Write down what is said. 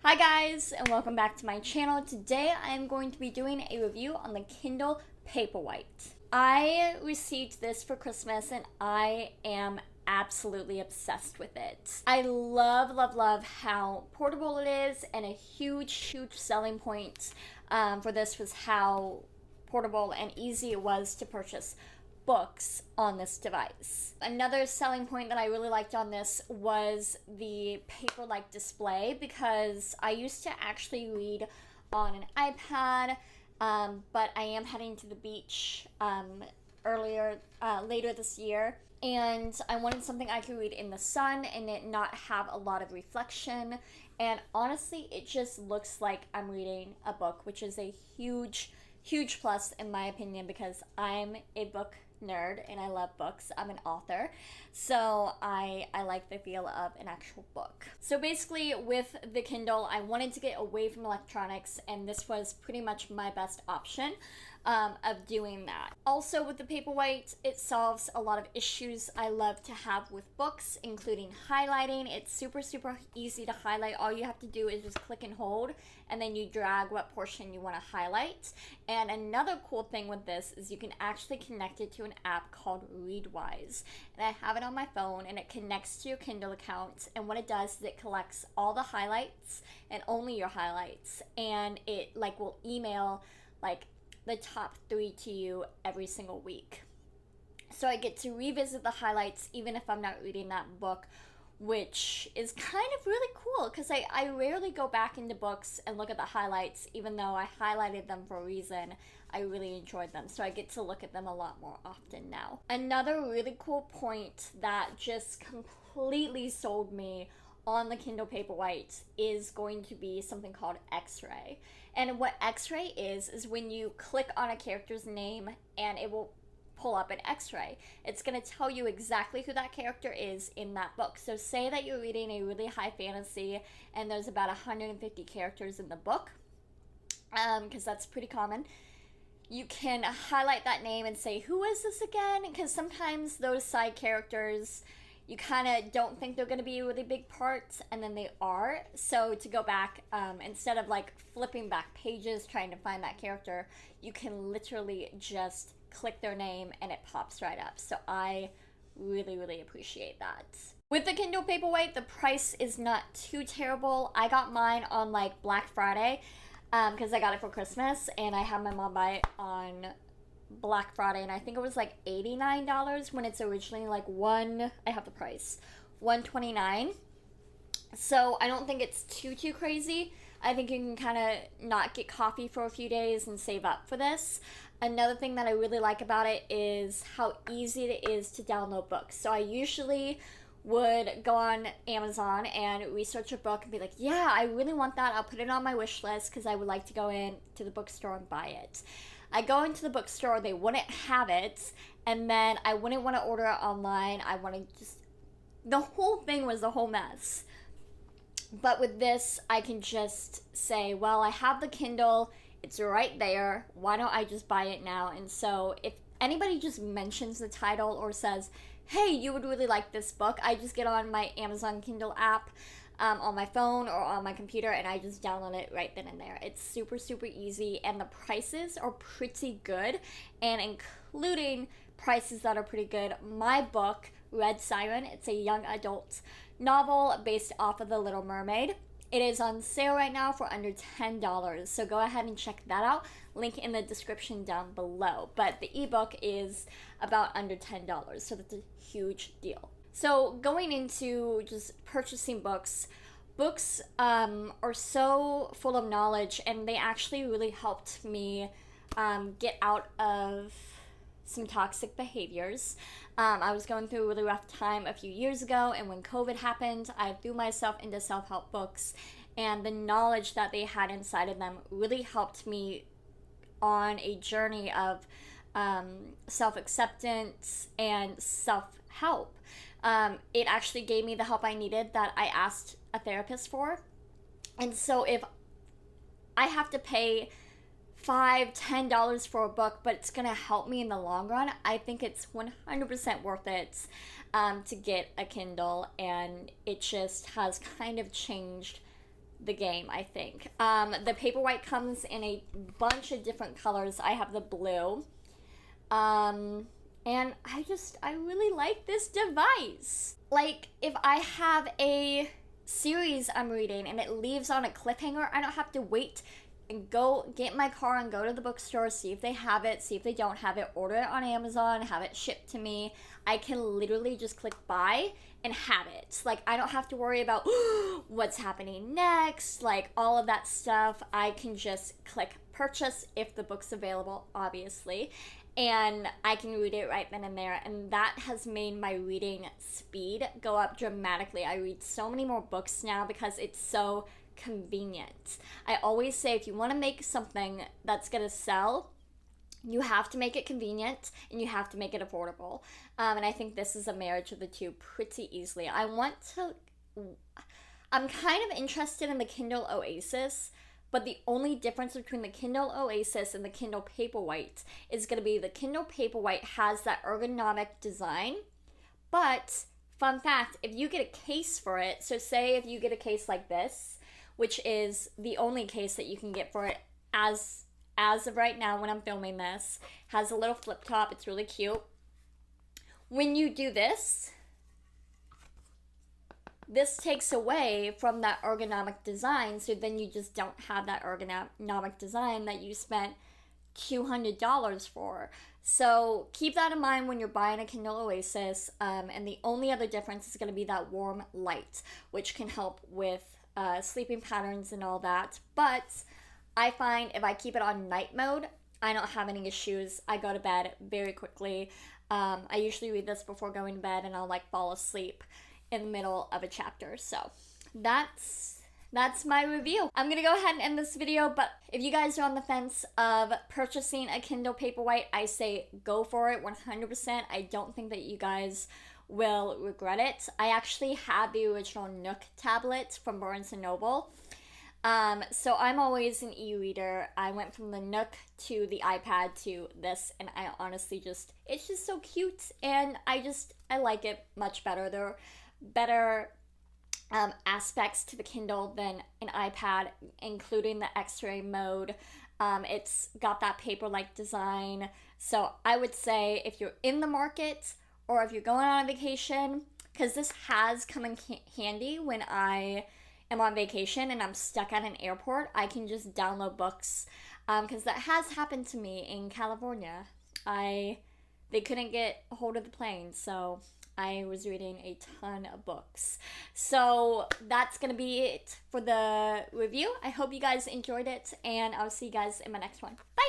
Hi guys, and welcome back to my channel. Today I am going to be doing a review on the Kindle Paperwhite. I received this for Christmas and I am absolutely obsessed with it. I love how portable it is, and a huge selling point for this was how portable and easy it was to purchase books on this device. Another selling point that I really liked on this was the paper-like display, because I used to actually read on an iPad, but I am heading to the beach later this year, and I wanted something I could read in the sun and it not have a lot of reflection. And honestly, it just looks like I'm reading a book, which is a huge plus in my opinion, because I'm a book nerd and I love books. I'm an author, so I like the feel of an actual book. So basically with the Kindle, I wanted to get away from electronics, and this was pretty much my best option of doing that. Also with the Paperwhite, it solves a lot of issues I love to have with books, including highlighting. It's super easy to highlight. All you have to do is just click and hold, and then you drag what portion you want to highlight. And another cool thing with this is you can actually connect it to an app called Readwise, and I have it on my phone, and it connects to your Kindle account, and what it does is it collects all the highlights and only your highlights, and it will email the top 3 to you every single week. So I get to revisit the highlights even if I'm not reading that book, which is kind of really cool, because I rarely go back into books and look at the highlights. Even though I highlighted them for a reason, I really enjoyed them, so I get to look at them a lot more often now. Another really cool point that just completely sold me on the Kindle Paperwhite is going to be something called X-ray. And what X-ray is when you click on a character's name and it will pull up an X-ray. It's going to tell you exactly who that character is in that book. So say that you're reading a really high fantasy and there's about 150 characters in the book, because that's pretty common. You can highlight that name and say, who is this again? Because sometimes those side characters, you kind of don't think they're going to be a really big part, and then they are. So to go back, instead of flipping back pages trying to find that character, you can literally just click their name and it pops right up. So I really appreciate that. With the Kindle Paperwhite, the price is not too terrible. I got mine on Black Friday, because I got it for Christmas, and I had my mom buy it on Black Friday, and I think it was $89 when it's originally I have the price, $129. So I don't think it's too crazy. I think you can kind of not get coffee for a few days and save up for this. Another thing that I really like about it is how easy it is to download books. So I usually would go on Amazon and research a book and be like, yeah, I really want that. I'll put it on my wish list because I would like to go in to the bookstore and buy it. I go into the bookstore, they wouldn't have it, and then I wouldn't want to order it online. The whole thing was a whole mess. But with this, I can just say, well, I have the Kindle, it's right there, why don't I just buy it now? And so if anybody just mentions the title or says, hey, you would really like this book, I just get on my Amazon Kindle app on my phone or on my computer, and I just download it right then and there. It's super easy, and the prices are pretty good, and including prices that are pretty good. My book, Red Siren, it's a young adult novel based off of The Little Mermaid. It is on sale right now for under $10, so go ahead and check that out. Link in the description down below. But the ebook is about under $10, so that's a huge deal. So going into just purchasing books are so full of knowledge, and they actually really helped me get out of some toxic behaviors. I was going through a really rough time a few years ago, and when COVID happened, I threw myself into self-help books, and the knowledge that they had inside of them really helped me on a journey of self-acceptance and self-help. It actually gave me the help I needed that I asked a therapist for. And so if I have to pay $5-10 for a book, but it's gonna help me in the long run, I think it's 100% worth it to get a Kindle, and it just has kind of changed the game, I think. The Paperwhite comes in a bunch of different colors. I have the blue. And I really like this device. Like, if I have a series I'm reading and it leaves on a cliffhanger, I don't have to wait and go get in my car and go to the bookstore, see if they have it, see if they don't have it, order it on Amazon, have it shipped to me. I can literally just click buy and have it. Like, I don't have to worry about what's happening next, like all of that stuff. I can just click purchase if the book's available, obviously, and I can read it right then and there, and that has made my reading speed go up dramatically. I read so many more books now because it's so convenient. I always say, if you want to make something that's going to sell, you have to make it convenient and you have to make it affordable. And I think this is a marriage of the two pretty easily. I'm kind of interested in the Kindle Oasis, but the only difference between the Kindle Oasis and the Kindle Paperwhite is going to be the Kindle Paperwhite has that ergonomic design. But, fun fact, if you get a case for it, so say if you get a case like this, which is the only case that you can get for it as of right now when I'm filming this, has a little flip top, it's really cute. When you do this takes away from that ergonomic design, so then you just don't have that ergonomic design that you spent $200 for. So keep that in mind when you're buying a Kindle Oasis, and the only other difference is going to be that warm light, which can help with sleeping patterns and all that. But I find if I keep it on night mode, I don't have any issues. I go to bed very quickly. I usually read this before going to bed, and I'll like fall asleep in the middle of a chapter. So that's my review. I'm gonna go ahead and end this video, but if you guys are on the fence of purchasing a Kindle Paperwhite, I say go for it 100%. I don't think that you guys will regret it. I actually had the original Nook tablet from Barnes & Noble. So I'm always an e-reader. I went from the Nook to the iPad to this, and I honestly it's just so cute, and I like it much better. There are better aspects to the Kindle than an iPad, including the X-ray mode. It's got that paper-like design. So I would say if you're in the market, or if you're going on a vacation, because this has come in handy when I am on vacation and I'm stuck at an airport, I can just download books, because that has happened to me in California. They couldn't get a hold of the plane, so I was reading a ton of books. So that's going to be it for the review. I hope you guys enjoyed it, and I'll see you guys in my next one. Bye!